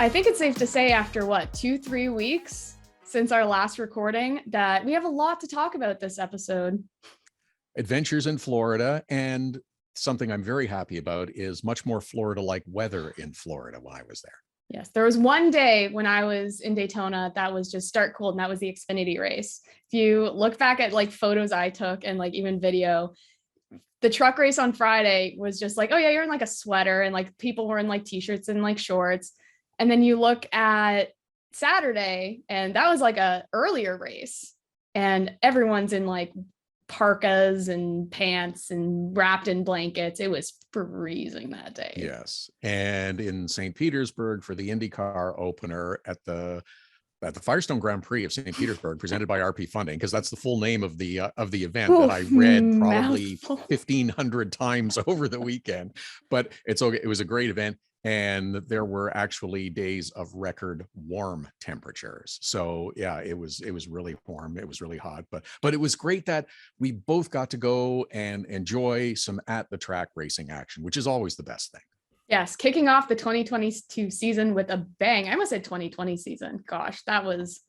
I think it's safe to say after 2-3 weeks since our last recording that we have a lot to talk about this episode. Adventures in Florida, and something I'm very happy about is much more Florida-like weather in Florida while I was there. Yes, there was one day when I was in Daytona that was just stark cold, and that was the Xfinity race. If you look back at photos I took and even video, the truck race on Friday was just oh yeah, you're in a sweater, and people were in t-shirts and shorts. And then you look at Saturday, and that was a earlier race, and everyone's in parkas and pants and wrapped in blankets. It was freezing that day. Yes. And in St. Petersburg for the IndyCar opener at the Firestone Grand Prix of St. Petersburg, presented by RP Funding, because that's the full name of the event that I read probably 1,500 times over the weekend. But it's okay. It was a great event. And there were actually days of record warm temperatures. So yeah, it was really warm. It was really hot, but it was great that we both got to go and enjoy some at the track racing action, which is always the best thing. Yes, kicking off the 2022 season with a bang. I almost said 2020 season. Gosh, that was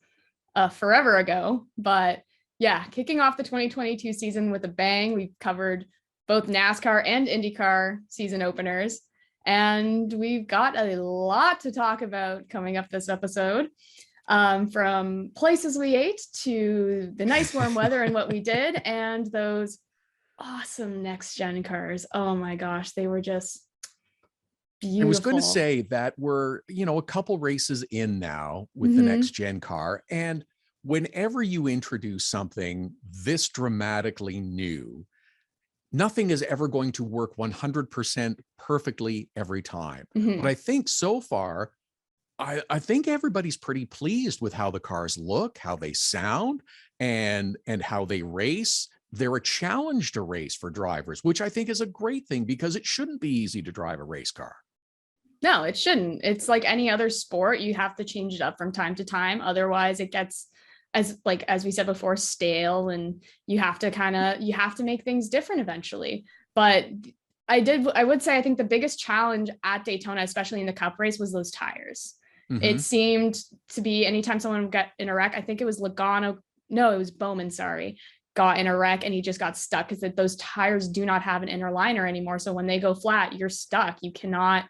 forever ago. But yeah, kicking off the 2022 season with a bang. We've covered both NASCAR and IndyCar season openers. And we've got a lot to talk about coming up this episode, from places we ate to the nice warm weather and what we did, and those awesome next gen cars. Oh my gosh, they were just beautiful. I was going to say that we're, a couple races in now with the next gen car. And whenever you introduce something this dramatically new, nothing is ever going to work 100% perfectly every time. But I think so far, I think everybody's pretty pleased with how the cars look, how they sound, and how they race. They're a challenge to race for drivers, which I think is a great thing, because it shouldn't be easy to drive a race car. No, it shouldn't. It's like any other sport. You have to change it up from time to time. Otherwise it gets, as we said before, stale, and you have to make things different eventually. But I would say I think the biggest challenge at Daytona, especially in the Cup race, was those tires. It seemed to be anytime someone got in a wreck, I think it was it was Bowman, got in a wreck, and he just got stuck because those tires do not have an inner liner anymore. So when they go flat, you're stuck. You cannot,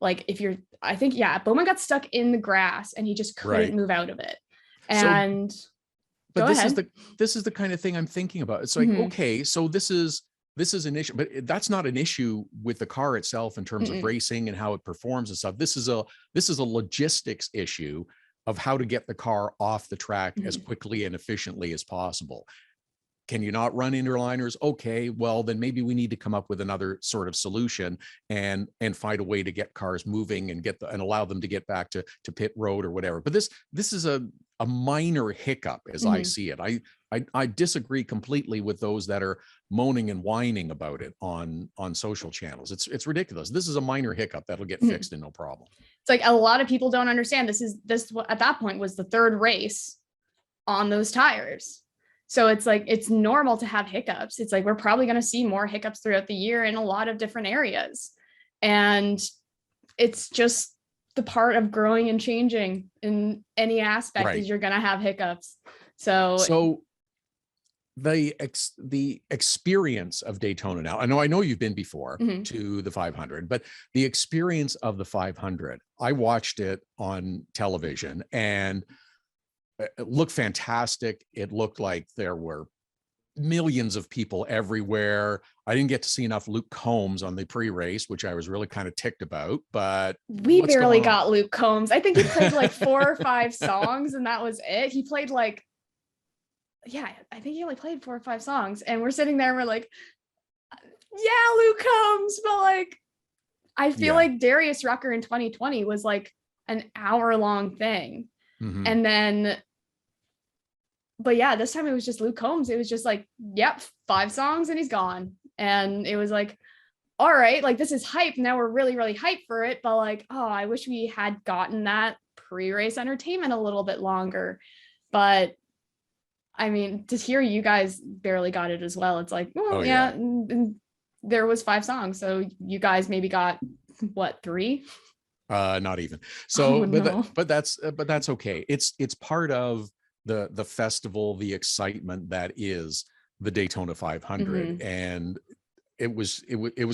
Bowman got stuck in the grass and he just couldn't move out of it. And but this is the kind of thing I'm thinking about. It's okay, so this is an issue, but that's not an issue with the car itself in terms of racing and how it performs and stuff. This is a logistics issue of how to get the car off the track as quickly and efficiently as possible. Can you not run inner liners? Okay, well, then maybe we need to come up with another sort of solution and find a way to get cars moving and and allow them to get back to pit road or whatever. But this is a minor hiccup as I see it. I disagree completely with those that are moaning and whining about it on social channels. It's ridiculous. This is a minor hiccup that'll get fixed and no problem. It's a lot of people don't understand. This at that point was the third race on those tires. So it's normal to have hiccups. It's we're probably going to see more hiccups throughout the year in a lot of different areas. And it's just the part of growing and changing in any aspect is you're going to have hiccups. So the experience of Daytona now, I know you've been before to the 500, but the experience of the 500, I watched it on television and it looked fantastic. It looked like there were millions of people everywhere. I didn't get to see enough Luke Combs on the pre-race, which I was really kind of ticked about, but we barely got Luke Combs. I think he played 4 or 5 songs and that was it. He played I think he only played 4 or 5 songs, and we're sitting there and we're yeah, Luke Combs. But I feel like Darius Rucker in 2020 was an hour-long thing. And then, but yeah, this time it was just Luke Combs. It was just yep, 5 songs and he's gone. And it was all right, this is hype. Now we're really, really hyped for it. But I wish we had gotten that pre-race entertainment a little bit longer. But I mean, to hear you guys barely got it as well. It's and there was 5 songs. So you guys maybe got 3? Not even. So, Oh no. but that's okay. It's part of the festival, the excitement that is the Daytona 500, and it was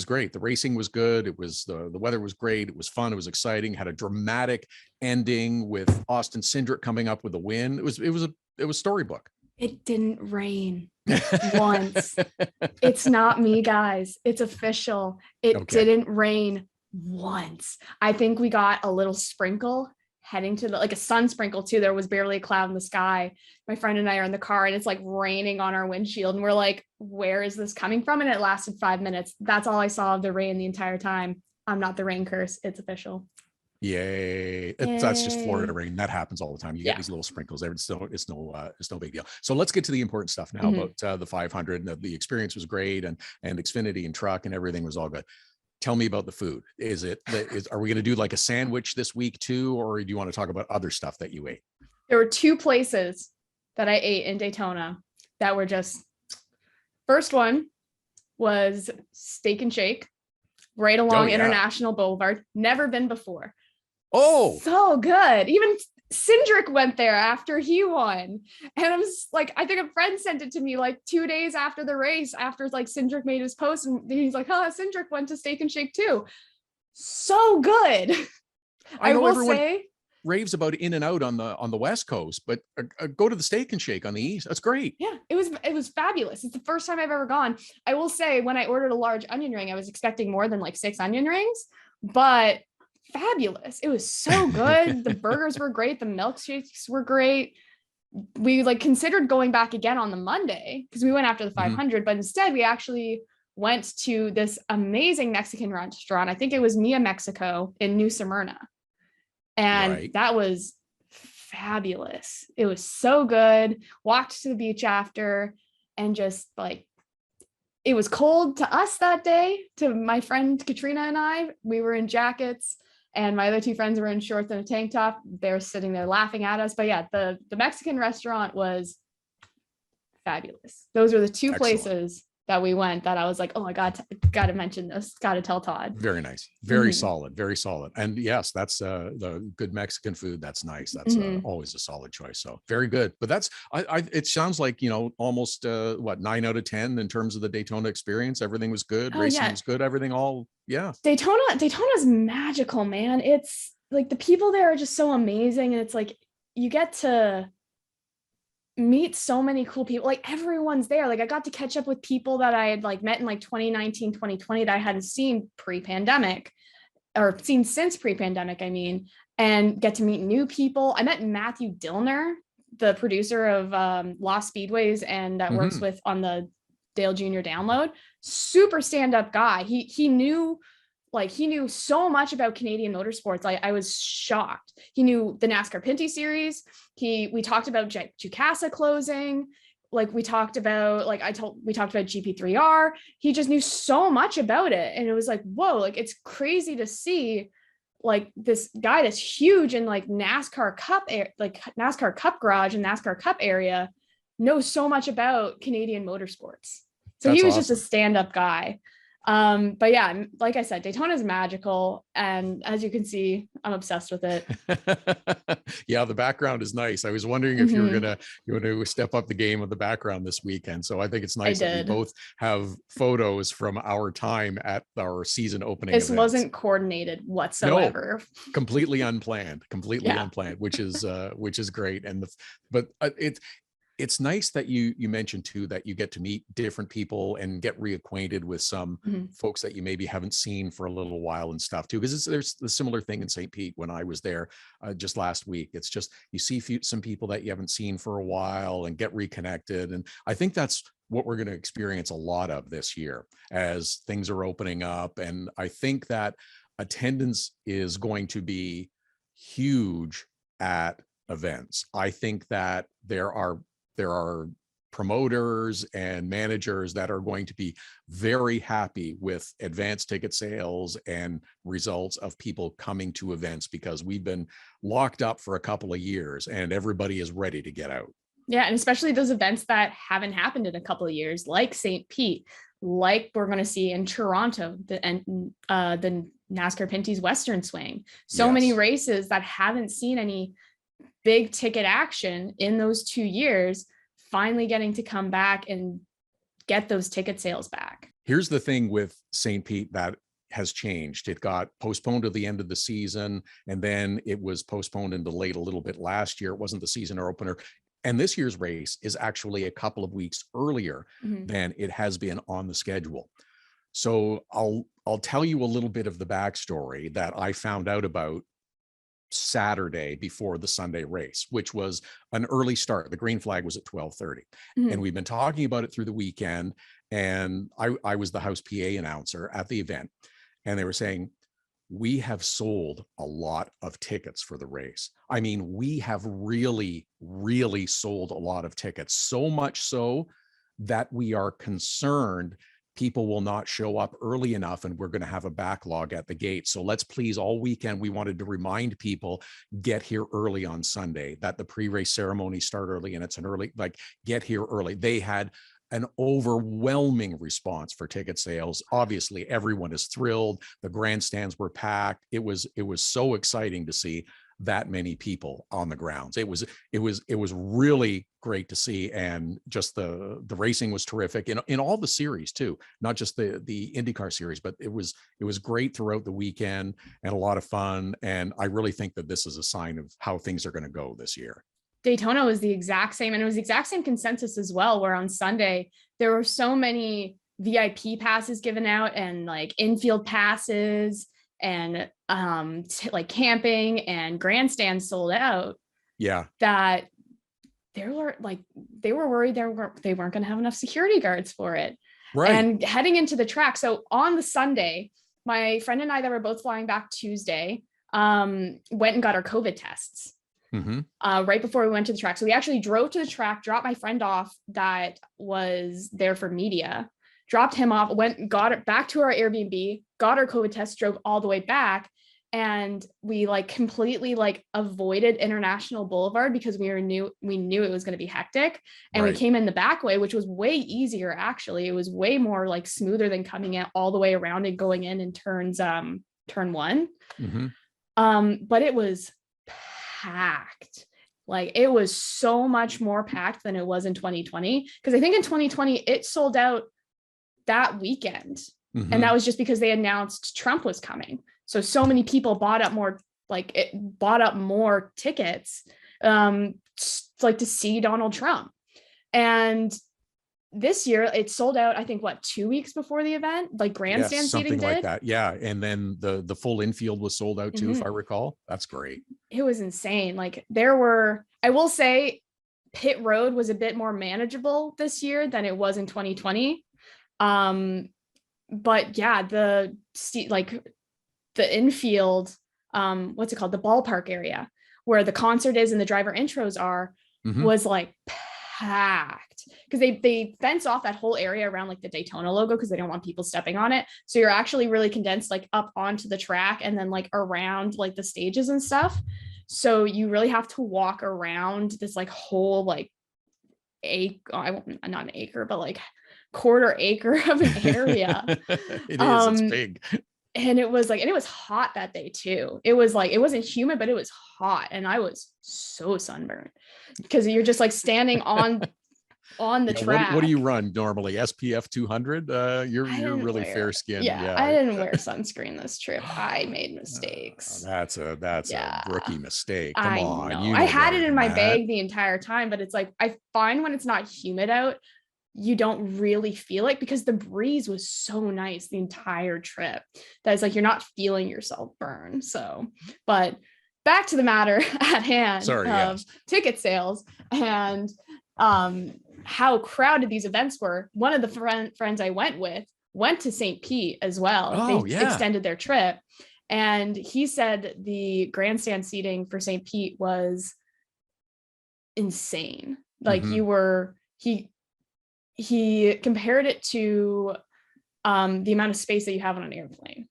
great. The racing was good. It was the weather was great. It was fun. It was exciting. Had a dramatic ending with Austin Cindric coming up with a win. It was storybook. It didn't rain once. It's not me, guys. It's official. It Okay. didn't rain once. I think we got a little sprinkle heading to like a sun sprinkle too. There was barely a cloud in the sky. My friend and I are in the car and it's like raining on our windshield. And we're like, where is this coming from? And it lasted 5 minutes. That's all I saw of the rain the entire time. I'm not the rain curse. It's official. Yay. That's just Florida rain. That happens all the time. You get these little sprinkles there. It's no big deal. So let's get to the important stuff now about the 500. The experience was great, and Xfinity and truck and everything was all good. Tell me about the food. Are we going to do like a sandwich this week too, or do you want to talk about other stuff that you ate? There were 2 places that I ate in Daytona that were just, first one was Steak and Shake right along International Boulevard. Never been before. Oh, so good. Even Cindric went there after he won. And I was like, I think a friend sent it to me like 2 days after the race, after like Cindric made his post, and he's like, oh, Cindric went to Steak and Shake too. So good. I know everyone say raves about In-N-Out on the West Coast, but go to the Steak and Shake on the East. That's great. Yeah, it was fabulous. It's the first time I've ever gone. I will say, when I ordered a large onion ring, I was expecting more than like 6 onion rings, but fabulous. It was so good. The burgers were great. The milkshakes were great. We like considered going back again on the Monday because we went after the 500, but instead we actually went to this amazing Mexican restaurant. I think it was Mia Mexico in New Smyrna. And that was fabulous. It was so good. Walked to the beach after, and just like, it was cold to us that day, to my friend Katrina and I. We were in jackets, and my other 2 friends were in shorts and a tank top. They were sitting there laughing at us. But yeah, the Mexican restaurant was fabulous. Those were the 2 places that we went that I was like, oh my God, got to mention this, got to tell Todd. Very nice. Very solid. Very solid. And yes, that's the good Mexican food. That's nice. That's always a solid choice. So very good. But that's, it sounds like, almost 9 out of 10 in terms of the Daytona experience. Everything was good. Racing was good. Everything Daytona's magical, man. It's like the people there are just so amazing. And it's like, you get to meet so many cool people. Like everyone's there. Like I got to catch up with people that I had like met in like 2019, 2020 that I hadn't seen pre-pandemic, or seen since pre-pandemic, I mean, and get to meet new people. I met Matthew Dillner, the producer of Lost Speedways, and that works with on the Dale Jr. Download. Super stand-up guy. He knew so much about Canadian motorsports. I was shocked. He knew the NASCAR Pinty series. We talked about Jukasa closing. Like we talked about GP3R. He just knew so much about it. And it was like, whoa, like it's crazy to see like this guy that's huge in like NASCAR Cup, like NASCAR Cup garage and NASCAR Cup area, knows so much about Canadian motorsports. So he was just a stand-up guy. But yeah, like I said, Daytona is magical, and as you can see, I'm obsessed with it. Yeah, the background is nice. I was wondering if you were going to step up the game of the background this weekend. So I think it's nice that we both have photos from our time at our season opening. This wasn't coordinated whatsoever. No, completely unplanned, which is great. And it's nice that you mentioned too that you get to meet different people and get reacquainted with some folks that you maybe haven't seen for a little while and stuff too. Because there's the similar thing in St. Pete when I was there just last week. It's just you see some people that you haven't seen for a while and get reconnected. And I think that's what we're going to experience a lot of this year as things are opening up. And I think that attendance is going to be huge at events. I think that there are promoters and managers that are going to be very happy with advanced ticket sales and results of people coming to events, because we've been locked up for a couple of years and everybody is ready to get out. Yeah, and especially those events that haven't happened in a couple of years, like St. Pete, like we're going to see in Toronto, the NASCAR Pinty's Western Swing. So many races that haven't seen any big ticket action in those 2 years, finally getting to come back and get those ticket sales back. Here's the thing with St. Pete that has changed. It got postponed to the end of the season, and then it was postponed and delayed a little bit last year. It wasn't the season opener. And this year's race is actually a couple of weeks earlier than it has been on the schedule. So I'll tell you a little bit of the backstory that I found out about Saturday before the Sunday race, which was an early start. The green flag was at 12:30. And we've been talking about it through the weekend. And I was the house PA announcer at the event. And they were saying, we have sold a lot of tickets for the race. I mean, we have really, really sold a lot of tickets, so much so that we are concerned people will not show up early enough and we're going to have a backlog at the gate. So let's please, all weekend, we wanted to remind people, get here early on Sunday, that the pre-race ceremony start early, and it's an early, like, get here early. They had an overwhelming response for ticket sales. Obviously, everyone is thrilled. The grandstands were packed. It was so exciting to see that many people on the grounds. It was really great to see, and just the racing was terrific in all the series too, not just the IndyCar series, but it was great throughout the weekend and a lot of fun. And I really think that this is a sign of how things are going to go this year. Daytona was the exact same, and it was the exact same consensus as well, where on Sunday there were so many VIP passes given out and like infield passes and like camping and grandstands sold out. Yeah. That they were worried they weren't going to have enough security guards for it. Right. And heading into the track. So on the Sunday, my friend and I that were both flying back Tuesday went and got our COVID tests. Right before we went to the track. So we actually drove to the track, dropped my friend off that was there for media, dropped him off, got it back to our Airbnb, got our COVID test, drove all the way back. And we like completely like avoided International Boulevard because we knew it was going to be hectic. And we came in the back way, which was way easier. Actually, it was way more like smoother than coming in all the way around and going in turn one. But it was packed. Like, it was so much more packed than it was in 2020, because I think in 2020 it sold out that weekend. And that was just because they announced Trump was coming, so many people bought up more tickets like to see Donald Trump. And this year it sold out, I think, 2 weeks before the event, like grandstand seating did. Like that. Yeah. And then the full infield was sold out too, if I recall. That's great. It was insane. Like, I will say pit road was a bit more manageable this year than it was in 2020. But yeah, the infield, what's it called? The ballpark area where the concert is and the driver intros are, was like packed, because they fence off that whole area around like the Daytona logo because they don't want people stepping on it. So you're actually really condensed like up onto the track and then like around like the stages and stuff. So you really have to walk around this like whole like not an acre, but like quarter acre of an area. It's big. And it was hot that day too. It was like, it wasn't humid, but it was hot. And I was so sunburned because you're just like standing on the track. What do you run normally? SPF 200? You're really fair skinned. Yeah, I didn't wear sunscreen this trip. I made mistakes. That's a rookie mistake. Come on. I had it in my bag the entire time, but it's like, I find when it's not humid out, you don't really feel it because the breeze was so nice the entire trip that it's like you're not feeling yourself burn. So, but back to the matter at hand of ticket sales and how crowded these events were. One of the friends I went to St. Pete as well. They extended their trip, and he said the grandstand seating for St. Pete was insane. Like, he compared it to the amount of space that you have on an airplane.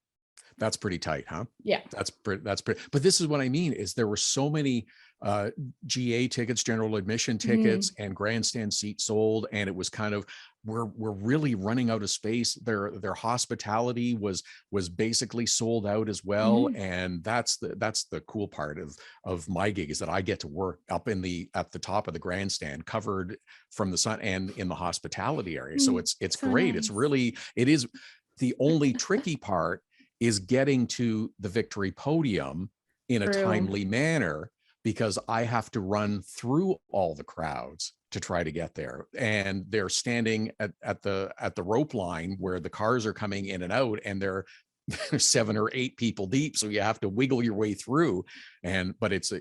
That's pretty tight, huh? Yeah. That's pretty. But this is what I mean, is there were so many GA tickets, general admission tickets, and grandstand seats sold. And it was kind of, we're really running out of space. Their hospitality was basically sold out as well. And that's the cool part of my gig, is that I get to work up at the top of the grandstand, covered from the sun, and in the hospitality area. So it's so great. Nice. It is. The only tricky part is getting to the victory podium in a timely manner, because I have to run through all the crowds to try to get there. And they're standing at the rope line where the cars are coming in and out, and they're 7 or 8 people deep. So you have to wiggle your way through. But it's,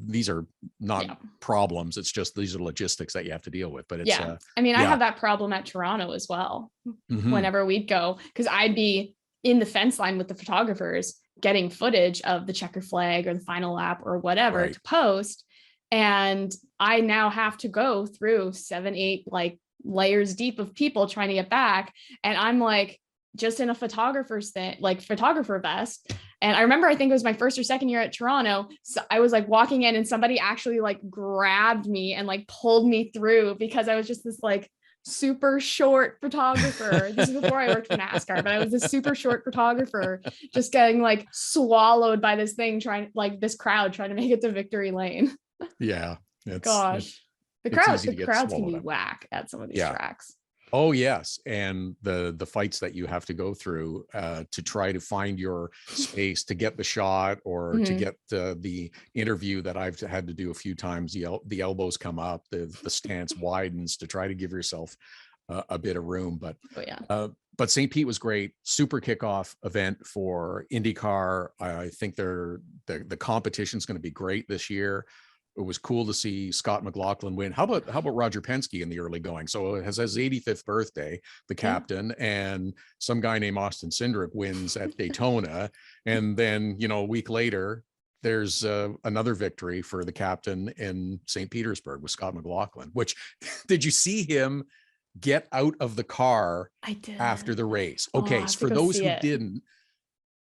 these are not problems. It's just, these are logistics that you have to deal with. But it's, I mean, I have that problem at Toronto as well. Whenever we'd go, because I'd be in the fence line with the photographers, getting footage of the checker flag or the final lap or whatever to post. And I now have to go through 7, 8 like layers deep of people trying to get back. And I'm like, just in a photographer's thing, like photographer vest. And I remember, I think it was my first or second year at Toronto. So I was like walking in, and somebody actually like grabbed me and like pulled me through, because I was just this like super short photographer. This is before I worked for NASCAR, but I was this super short photographer, just getting like swallowed by this thing, this crowd trying to make it to victory lane. Yeah. The crowds can be whack at some of these tracks. Oh yes. And the fights that you have to go through to try to find your space to get the shot, or to get the interview that I've had to do a few times. The elbows come up, the stance widens to try to give yourself a bit of room. But St. Pete was great. Super kickoff event for IndyCar. I think the competition's going to be great this year. It was cool to see Scott McLaughlin win. How about Roger Penske in the early going? So it has his 85th birthday, the captain, and some guy named Austin Cindric wins at Daytona. And then, a week later, there's another victory for the captain in St. Petersburg with Scott McLaughlin, which, did you see him get out of the car after the race? Okay. So for those who didn't,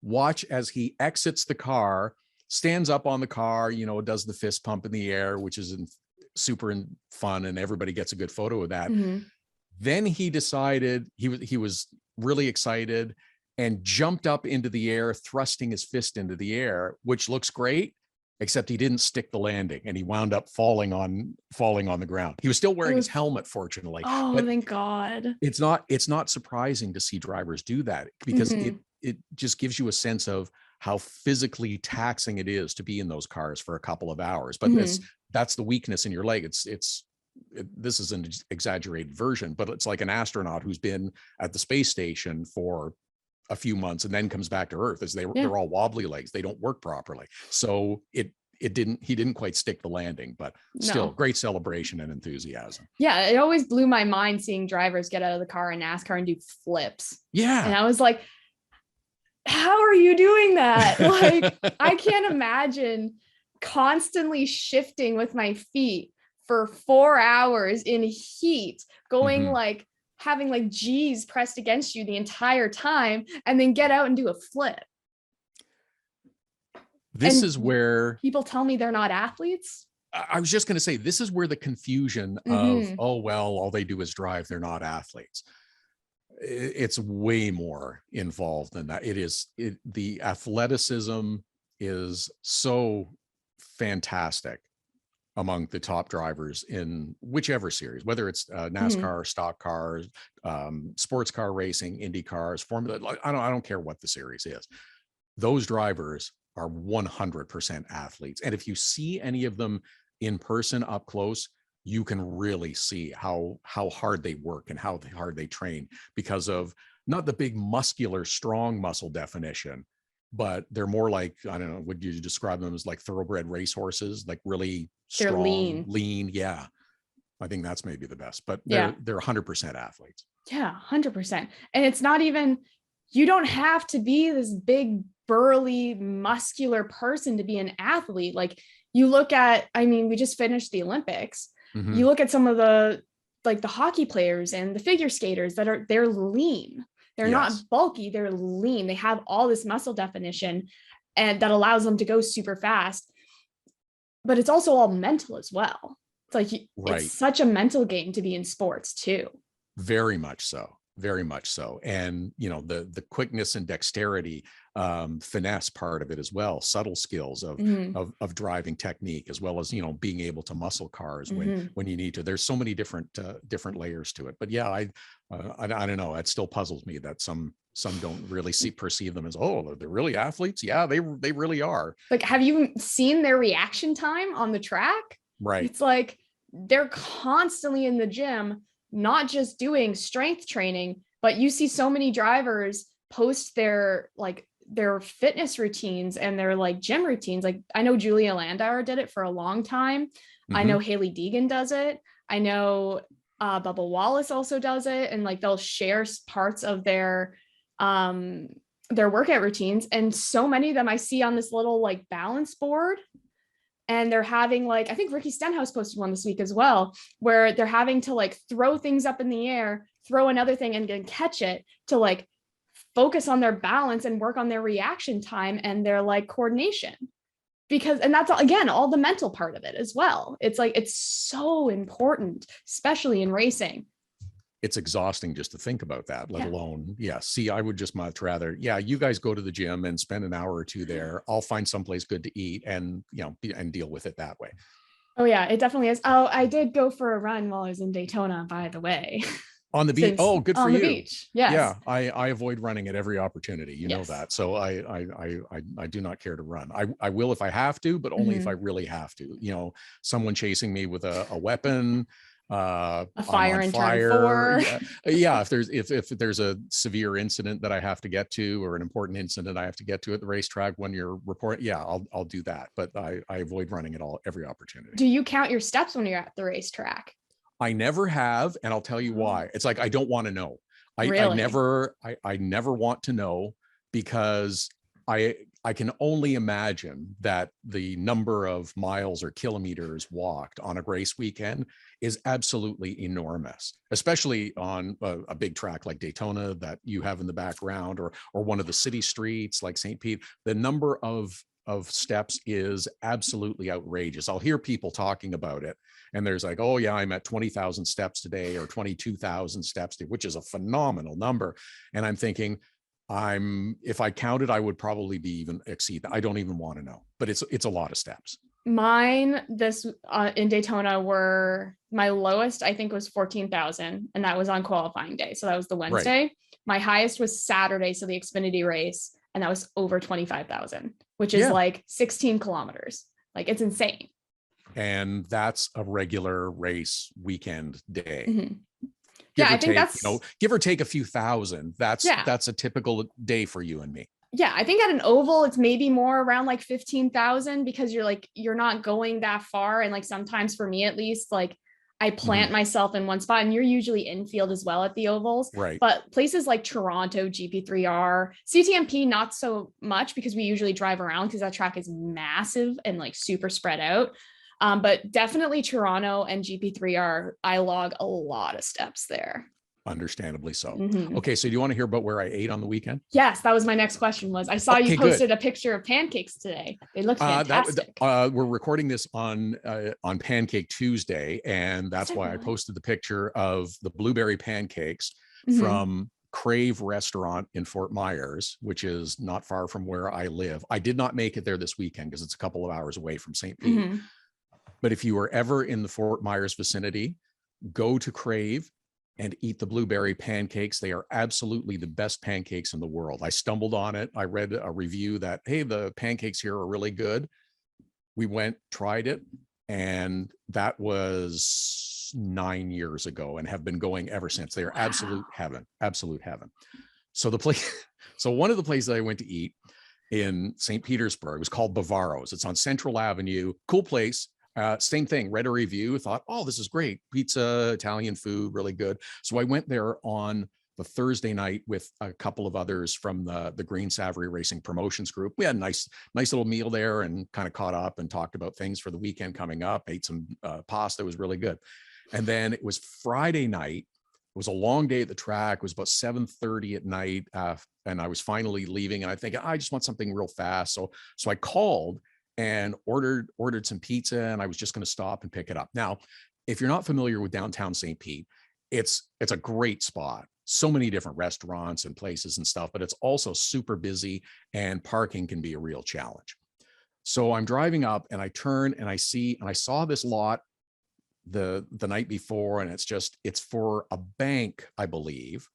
watch as he exits the car, stands up on the car, does the fist pump in the air, which is super fun, and everybody gets a good photo of that. Then he decided he was really excited and jumped up into the air, thrusting his fist into the air, which looks great, except he didn't stick the landing, and he wound up falling on the ground. He was still wearing his helmet, fortunately. Oh, but thank God. It's not surprising to see drivers do that, because it just gives you a sense of how physically taxing it is to be in those cars for a couple of hours. But that's the weakness in your leg. This is an exaggerated version, but it's like an astronaut who's been at the space station for a few months and then comes back to Earth, as they're all wobbly legs. They don't work properly. So he didn't quite stick the landing, but still great celebration and enthusiasm. Yeah. It always blew my mind seeing drivers get out of the car in NASCAR and do flips. Yeah. And I was like, how are you doing that? Like, I can't imagine constantly shifting with my feet for 4 hours in heat, going like having like G's pressed against you the entire time, and then get out and do a flip. This is where people tell me they're not athletes. I was just going to say, this is where the confusion of, oh, well, all they do is drive, they're not athletes. It's way more involved than that. The athleticism is so fantastic among the top drivers in whichever series, whether it's NASCAR, stock cars, sports car racing, Indy cars, Formula. I don't care what the series is. Those drivers are 100% athletes. And if you see any of them in person up close, you can really see how hard they work and how hard they train, because of not the big muscular, strong muscle definition, but they're more like, I don't know, would you describe them as like thoroughbred racehorses, like really strong, lean. Yeah. I think that's maybe the best, but they're 100% athletes. Yeah, 100%. And it's not even, you don't have to be this big, burly, muscular person to be an athlete. Like, you look at, we just finished the Olympics. You look at some of the hockey players and the figure skaters they're lean. They're not bulky, they're lean. They have all this muscle definition, and that allows them to go super fast. but it's also all mental as well. It's like, Right. it's such a mental game to be in sports too. Very much so. Very much so. And, you know, the quickness and dexterity, finesse part of it as well, subtle skills of driving technique, as well as, you know, being able to muscle cars when you need to. There's so many different layers to it. But yeah, I don't know. It still puzzles me that some don't really perceive them as, oh, they're really athletes. Yeah, they really are. Like, have you seen their reaction time on the track? Right. It's like they're constantly in the gym, not just doing strength training, but you see so many drivers post their fitness routines and their like gym routines. Like, I know Julia Landauer did it for a long time. I know Haley Deegan does it. I know Bubba Wallace also does it. And like, they'll share parts of their workout routines. And so many of them I see on this little like balance board. And they're having like, I think Ricky Stenhouse posted one this week as well, where they're having to like throw things up in the air, throw another thing and then catch it to like focus on their balance and work on their reaction time and their like coordination. Because, and that's again, all the mental part of it as well. It's like, it's so important, especially in racing. It's exhausting just to think about that, let alone, see, I would just much rather, you guys go to the gym and spend an hour or two there. I'll find someplace good to eat and, you know, and deal with it that way. Oh yeah, it definitely is. Oh, I did go for a run while I was in Daytona, by the way. On the beach. Oh, good for you. On the beach. Yes. Yeah. I avoid running at every opportunity. You know that. So I do not care to run. I will if I have to, but only if I really have to. You know, someone chasing me with a weapon, a fire in turn 4. If there's a severe incident that I have to get to, or an important incident I have to get to at the racetrack when you're reporting, I'll do that. But I avoid running at every opportunity. Do you count your steps when you're at the racetrack? I never have, and I'll tell you why. It's like, I don't want to know. I never want to know, because I can only imagine that the number of miles or kilometers walked on a race weekend is absolutely enormous, especially on a big track like Daytona that you have in the background, or one of the city streets like St. Pete. The number of steps is absolutely outrageous. I'll hear people talking about it, and there's like, oh yeah, I'm at 20,000 steps today, or 22,000 steps today, which is a phenomenal number. And I'm thinking, if I counted, I would probably be even exceed that. I don't even want to know, but it's a lot of steps. Mine in Daytona were, my lowest I think was 14,000, and that was on qualifying day, so that was the Wednesday. Right. My highest was Saturday, so the Xfinity race, and that was over 25,000, which is like 16 kilometers. Like, it's insane. And that's a regular race weekend day. I think that's, give or take a few thousand. That's a typical day for you and me. Yeah, I think at an oval, it's maybe more around like 15,000, because you're not going that far. And like, sometimes for me, at least, like, I plant myself in one spot, and you're usually infield as well at the ovals. Right. But places like Toronto, GP3R, CTMP, not so much, because we usually drive around because that track is massive and like super spread out. But definitely Toronto and GP3R, I log a lot of steps there. Understandably so. Okay, so do you want to hear about where I ate on the weekend? Yes, that was my next question. I saw you posted a picture of pancakes today. They look fantastic. We're recording this on Pancake Tuesday, and that's why I posted the picture of the blueberry pancakes from Crave Restaurant in Fort Myers, which is not far from where I live. I did not make it there this weekend because it's a couple of hours away from St. Pete. But if you were ever in the Fort Myers vicinity, go to Crave and eat the blueberry pancakes. They are absolutely the best pancakes in the world. I stumbled on it. I read a review that, hey, the pancakes here are really good. We went, tried it, and that was 9 years ago, and have been going ever since. They are absolute heaven. So one of the places I went to eat in St. Petersburg was called Bavaro's. It's on Central Avenue. Cool place. Same thing, read a review, thought, oh, this is great. Pizza, Italian food, really good. So I went there on the Thursday night with a couple of others from the Green Savory Racing Promotions Group. We had a nice little meal there, and kind of caught up and talked about things for the weekend coming up, ate some pasta. It was really good. And then it was Friday night. It was a long day at the track. It was about 7:30 at night. And I was finally leaving, and I think I just want something real fast. So I called, and ordered some pizza, and I was just going to stop and pick it up. Now, if you're not familiar with downtown St. Pete, it's a great spot. So many different restaurants and places and stuff, but it's also super busy, and parking can be a real challenge. So I'm driving up, and I turn and I saw this lot the night before, and it's for a bank, I believe,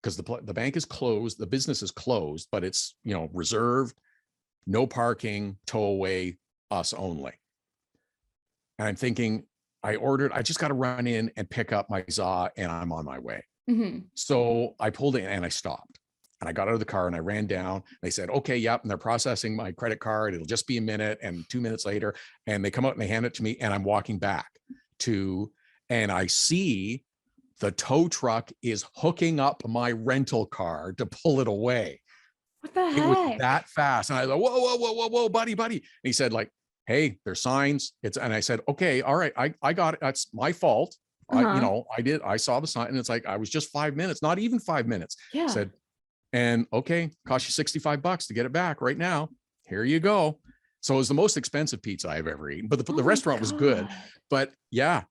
because the bank is closed, the business is closed, but it's, reserved, no parking, tow away, us only. And I'm thinking, I just got to run in and pick up my za, and I'm on my way. So I pulled in and I stopped, and I got out of the car and I ran down. They said, okay, yep. And they're processing my credit card. It'll just be a minute. And 2 minutes later, and they come out and they hand it to me, and I'm walking back and I see the tow truck is hooking up my rental car to pull it away. What the heck? It was that fast. And I was like, whoa, buddy. And he said, like, hey, there's signs. And I said, okay, all right, I got it. That's my fault. I saw the sign, and it's like, I was just 5 minutes, not even 5 minutes. Yeah. Said, and okay, cost you $65 to get it back right now. Here you go. So it was the most expensive pizza I've ever eaten, but the restaurant was good. But yeah,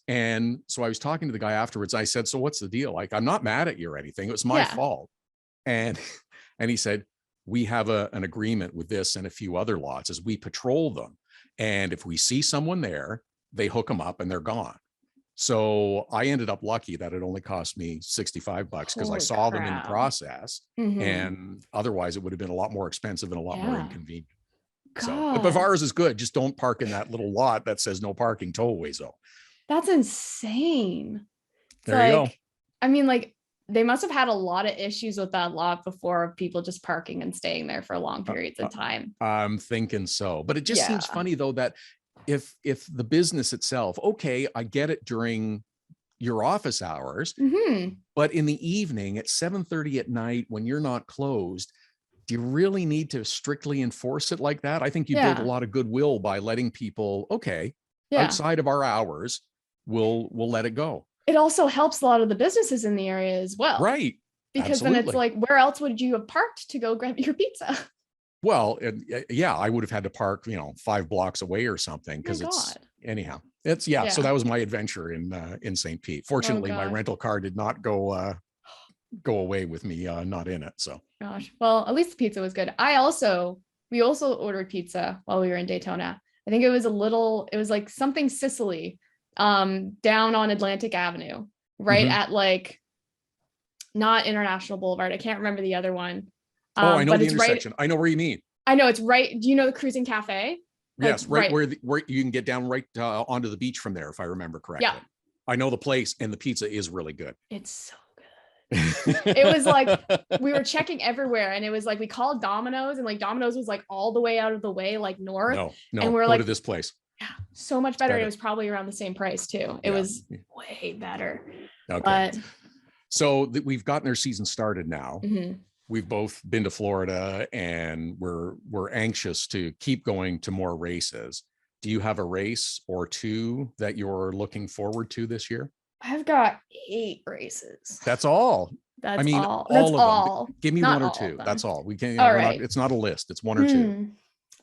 and so I was talking to the guy afterwards. I said, so what's the deal? Like, I'm not mad at you or anything. It was my fault. And he said, we have an agreement with this and a few other lots as we patrol them. And if we see someone there, they hook them up and they're gone. So I ended up lucky that it only cost me $65 because I saw them in the process. And otherwise it would have been a lot more expensive and a lot more inconvenient. So, but ours is good. Just don't park in that little lot that says no parking, tow away zone. That's insane. There you go. I mean, like, they must have had a lot of issues with that lot before, of people just parking and staying there for long periods of time. I'm thinking so, but it just seems funny though, that if the business itself, okay, I get it during your office hours, but in the evening at 7:30 at night when you're not closed, do you really need to strictly enforce it like that? I think you build a lot of goodwill by letting people, okay, outside of our hours, we'll let it go. It also helps a lot of the businesses in the area as well. Right. Because then it's like, where else would you have parked to go grab your pizza? Well, yeah, I would have had to park, 5 blocks away or something, because anyhow, so that was my adventure in St. Pete. Fortunately, my rental car did not go away with me not in it. So gosh, well, at least the pizza was good. We also ordered pizza while we were in Daytona. I think it was like something Sicily, down on Atlantic Avenue, right at like, not International Boulevard. I can't remember the other one. I know the intersection. I know where you mean. I know it's right. Do you know the Cruising Cafe? Yes, right where you can get down right onto the beach from there, if I remember correctly. Yeah, I know the place, and the pizza is really good. It's so good. It was like, we were checking everywhere, and it was like, we called Domino's, and like Domino's was like all the way out of the way, like north. No, and we're go like, to this place. Yeah, so much better. It was probably around the same price too. It was way better. Okay. So we've gotten our season started now. We've both been to Florida, and we're anxious to keep going to more races. Do you have a race or two that you're looking forward to this year? I've got 8 races. That's all. That's all. That's all. Give me one or two. That's all. We can. All right. It's not a list. It's one or two.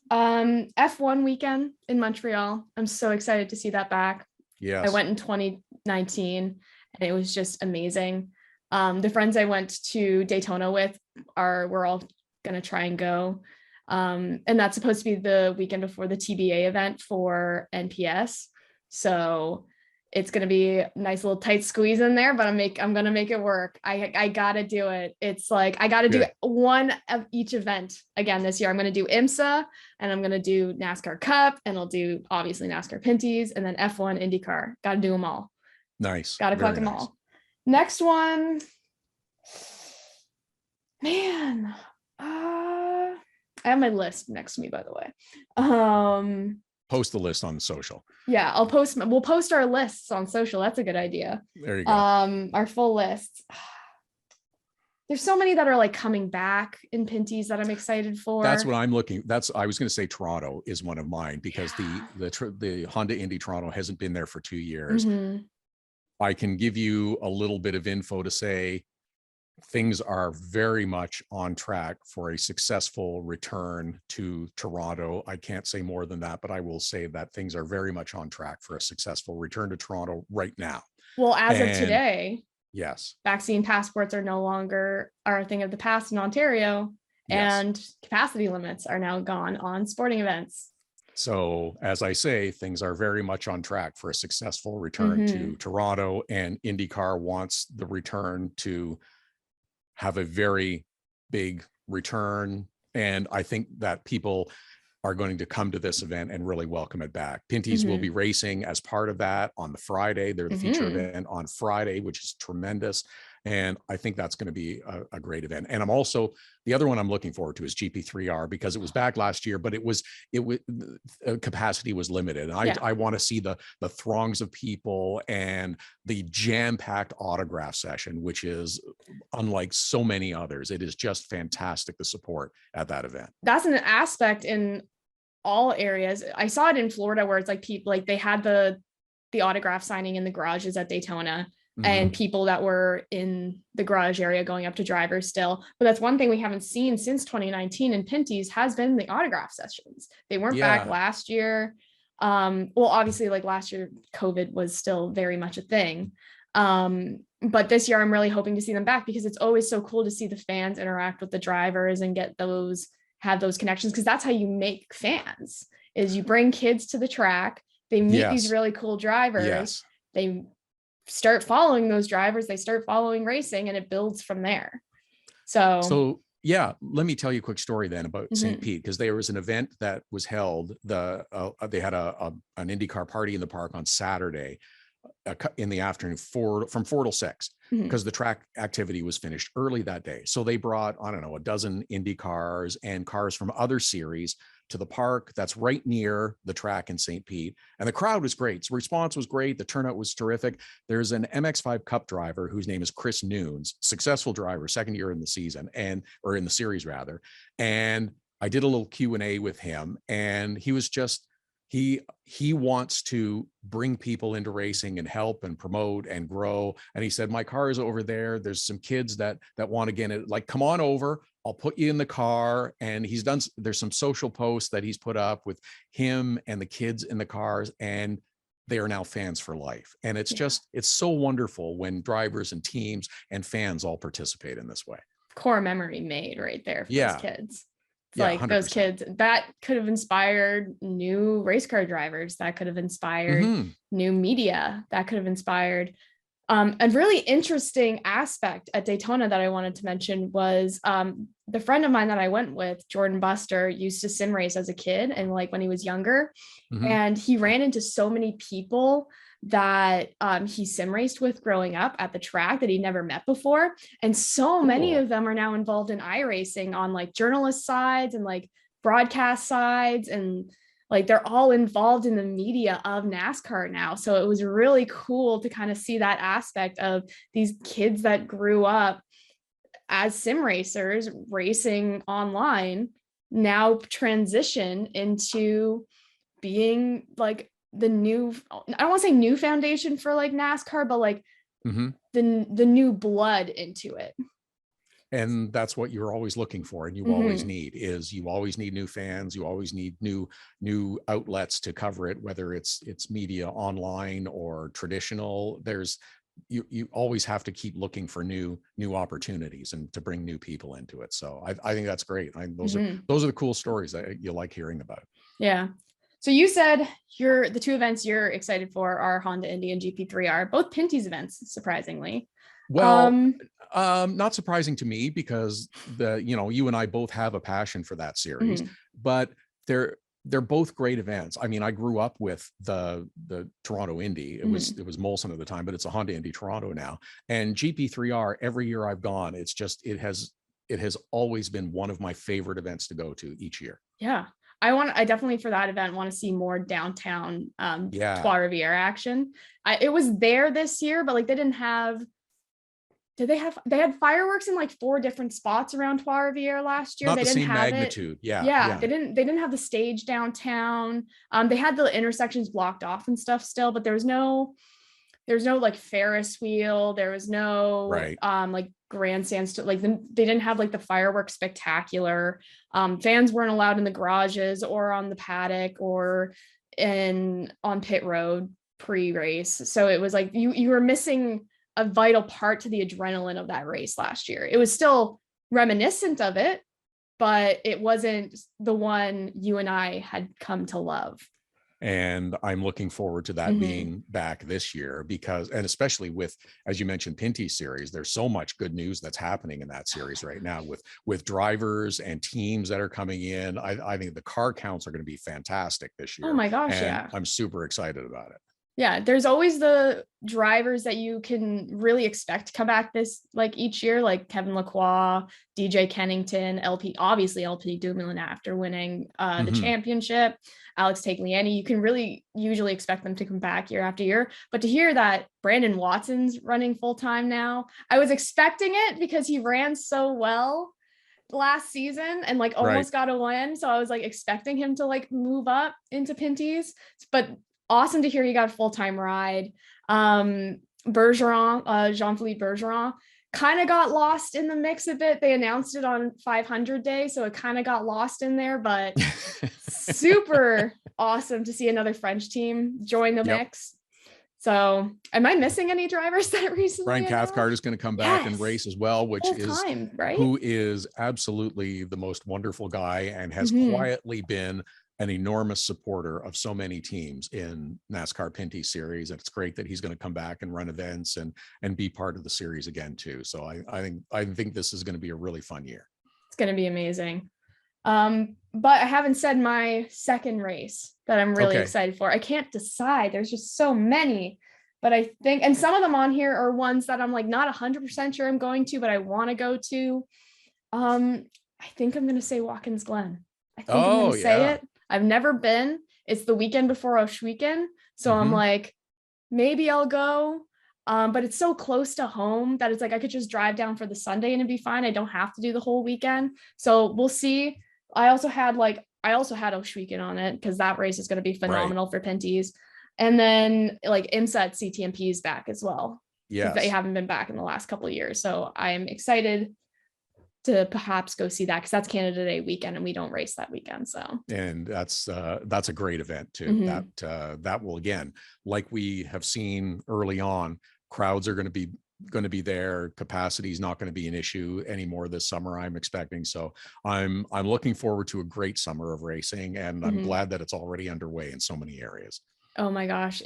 F1 weekend in Montreal. I'm so excited to see that back. Yes. I went in 2019, and it was just amazing. The friends I went to Daytona with we're all gonna try and go. And that's supposed to be the weekend before the TBA event for NPS. So it's gonna be a nice little tight squeeze in there, but I'm gonna make it work. I gotta do it. It's like, I gotta do one of each event again this year. I'm gonna do IMSA, and I'm gonna do NASCAR Cup, and I'll do obviously NASCAR Pinties, and then F1 IndyCar. Gotta do them all. Nice. Gotta collect them all. Next one, man, I have my list next to me, by the way. Post the list on the social. Yeah, we'll post our lists on social. That's a good idea. There you go. Our full list. There's so many that are like coming back in Pinties that I'm excited for. That's what I'm looking. I was going to say Toronto is one of mine, because the Honda Indy Toronto hasn't been there for 2 years. I can give you a little bit of info to say things are very much on track for a successful return to Toronto. I can't say more than that, but I will say that things are very much on track for a successful return to Toronto right now. Well, as of today, yes, vaccine passports are no longer a thing of the past in Ontario, and capacity limits are now gone on sporting events. So, as I say, things are very much on track for a successful return to Toronto, and IndyCar wants the return to have a very big return. And I think that people are going to come to this event and really welcome it back. Pinty's will be racing as part of that on the Friday. They're the feature event on Friday, which is tremendous. And I think that's going to be a great event. And I'm also, the other one I'm looking forward to is GP3R, because it was back last year, but it was capacity was limited. And I want to see the throngs of people and the jam-packed autograph session, which is unlike so many others. It is just fantastic, the support at that event. That's an aspect in all areas. I saw it in Florida where it's like people, like they had the autograph signing in the garages at Daytona, and people that were in the garage area going up to drivers still. But that's one thing we haven't seen since 2019 in Pinty's has been the autograph sessions. They weren't back last year. Well, obviously, like last year, COVID was still very much a thing. But this year I'm really hoping to see them back, because it's always so cool to see the fans interact with the drivers and have those connections, because that's how you make fans, is you bring kids to the track, they meet these really cool drivers, they start following those drivers, they start following racing, and it builds from there. So yeah, let me tell you a quick story then about St. Pete, because there was an event that was held. They had an IndyCar party in the park on Saturday in the afternoon from 4 till 6, because the track activity was finished early that day. So they brought, I don't know, a dozen Indy cars and cars from other series to the park that's right near the track in St. Pete. And the crowd was great. So response was great. The turnout was terrific. There's an MX5 Cup driver whose name is Chris Nunes, successful driver, second year in the season, or in the series rather. And I did a little Q&A with him, and he was just, he wants to bring people into racing and help and promote and grow. And he said, my car is over there. There's some kids that want to get it. Like, come on over. I'll put you in the car. And there's some social posts that he's put up with him and the kids in the cars, and they are now fans for life. And it's just, it's so wonderful when drivers and teams and fans all participate in this way. Core memory made right there for those kids. It's like 100%. Those kids that could have inspired new race car drivers, that could have inspired new media, that could have inspired. A really interesting aspect at Daytona that I wanted to mention was the friend of mine that I went with, Jordan Buster, used to sim race as a kid, and like when he was younger, and he ran into so many people that he sim raced with growing up at the track that he never met before. And so many of them are now involved in iRacing on like journalist sides and like broadcast sides, and like they're all involved in the media of NASCAR now. So it was really cool to kind of see that aspect of these kids that grew up as sim racers racing online now transition into being like the new, I don't want to say new foundation for like NASCAR, but like the new blood into it. And that's what you're always looking for, and you always need new fans. You always need new outlets to cover it, whether it's media online or traditional. You always have to keep looking for new opportunities and to bring new people into it. So I think that's great. Those are the cool stories that you like hearing about. Yeah. So you said the two events you're excited for are Honda Indy and GP3R, both Pinty's events, surprisingly. Well, not surprising to me, because you and I both have a passion for that series, but they're both great events. I mean, I grew up with the Toronto Indy. It was Molson at the time, but it's a Honda Indy Toronto now. And GP3R, every year I've gone, it has always been one of my favorite events to go to each year. Yeah. I definitely for that event want to see more downtown Trois Rivières action. It was there this year, but like they had fireworks in like 4 different spots around Trois Rivières last year. Not they the didn't same have magnitude. It. Yeah. They didn't have the stage downtown. They had the intersections blocked off and stuff still, but there was no there's no like Ferris wheel. There was no Right. like grandstands to like they didn't have like the fireworks spectacular. Fans weren't allowed in the garages or on the paddock or on pit road pre-race. So it was like you were missing a vital part to the adrenaline of that race last year. It was still reminiscent of it, but it wasn't the one you and I had come to love. And I'm looking forward to that being back this year because, and especially with, as you mentioned, Pinty series, there's so much good news that's happening in that series right now with drivers and teams that are coming in. I think the car counts are going to be fantastic this year. Oh my gosh, and yeah. I'm super excited about it. Yeah, there's always the drivers that you can really expect to come back this like each year, like Kevin Lacroix, DJ Kennington, obviously LP Dumoulin after winning the championship, Alex Tagliani. You can really usually expect them to come back year after year. But to hear that Brandon Watson's running full time now, I was expecting it because he ran so well last season and like almost got a win. So I was like expecting him to like move up into Pinty's, but awesome to hear he got a full-time ride. Bergeron, Jean-Philippe Bergeron kind of got lost in the mix a bit. They announced it on 500 day, so it kind of got lost in there, but super awesome to see another French team join the mix. So am I missing any drivers that recently? Brian Cathcart is going to come back and race as well, which is who is absolutely the most wonderful guy and has quietly been an enormous supporter of so many teams in NASCAR Pinty series. And it's great that he's going to come back and run events and be part of the series again too. So I think this is going to be a really fun year. It's going to be amazing. But I haven't said my second race that I'm really excited for. I can't decide. There's just so many, but I think, and some of them on here are ones that I'm like not 100% sure I'm going to, but I want to go to. I think I'm going to say Watkins Glen. I think I'm going to say it. I've never been. It's the weekend before Oshweekend. So I'm like, maybe I'll go. But it's so close to home that it's like I could just drive down for the Sunday and it'd be fine. I don't have to do the whole weekend. So we'll see. I also had Oshweekend on it because that race is going to be phenomenal for Pinty's. And then like IMSA at CTMP is back as well. Yeah. They haven't been back in the last couple of years. So I'm excited to perhaps go see that because that's Canada Day weekend and we don't race that weekend. So, and that's a great event too. That will, again, like we have seen early on, crowds are going to be there. Capacity is not going to be an issue anymore this summer, I'm expecting. So I'm looking forward to a great summer of racing, and I'm glad that it's already underway in so many areas. Oh my gosh.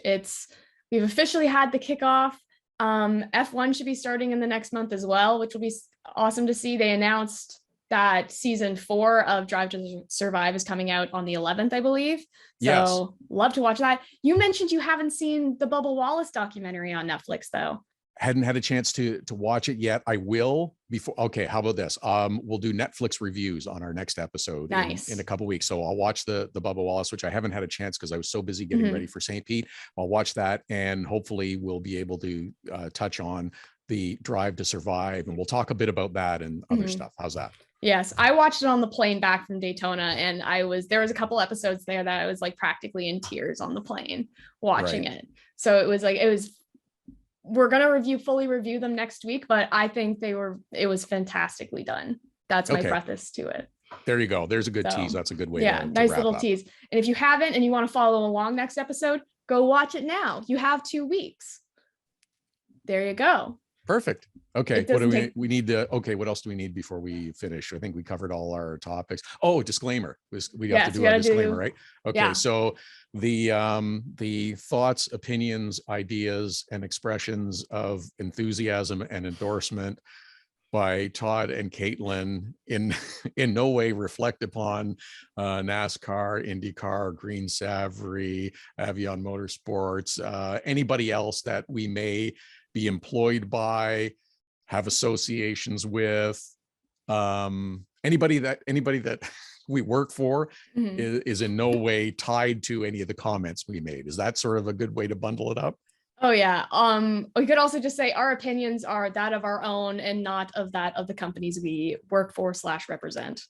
We've officially had the kickoff. F1 should be starting in the next month as well, which will be awesome to see. They announced that season 4 of Drive to Survive is coming out on the 11th, I believe. So love to watch that. You mentioned you haven't seen the Bubba Wallace documentary on Netflix though. Hadn't had a chance to watch it yet. I will before. Okay, how about this? We'll do Netflix reviews on our next episode in a couple weeks. So I'll watch the Bubba Wallace, which I haven't had a chance because I was so busy getting ready for St. Pete. I'll watch that, and hopefully we'll be able to touch on the Drive to Survive, and we'll talk a bit about that and other stuff. How's that? Yes, I watched it on the plane back from Daytona, and there was a couple episodes there that I was like practically in tears on the plane watching it. So it was we're going to fully review them next week, but I think it was fantastically done. That's my preface to it. There you go. There's a good tease. That's a good way to nice wrap little up. tease. And if you haven't and you want to follow along next episode, go watch it now. You have 2 weeks. There you go. Perfect. Okay. What do we need to, what else do we need before we finish? I think we covered all our topics. Oh, disclaimer. We have to do our disclaimer, right? Okay. Yeah. So the thoughts, opinions, ideas, and expressions of enthusiasm and endorsement by Todd and Caitlin in no way reflect upon NASCAR, IndyCar, Green Savory, Avion Motorsports, anybody else that we may be employed by, have associations with, anybody that we work for is in no way tied to any of the comments we made. Is that sort of a good way to bundle it up? Oh yeah. We could also just say our opinions are that of our own and not of that of the companies we work for / represent.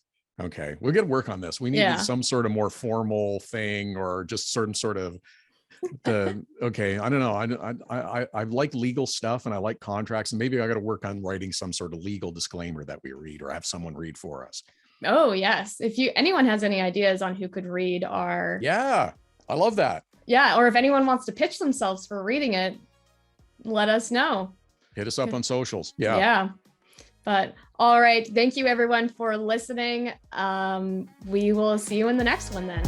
Okay. We're going to work on this. We need some sort of more formal thing, or just certain sort of Okay, I don't know. I like legal stuff and I like contracts, and maybe I got to work on writing some sort of legal disclaimer that we read, or have someone read for us. Oh yes. If anyone has any ideas on who could read our. Yeah, I love that. Yeah. Or if anyone wants to pitch themselves for reading it, let us know. Hit us up on socials. Yeah. Yeah. But all right. Thank you everyone for listening. We will see you in the next one then.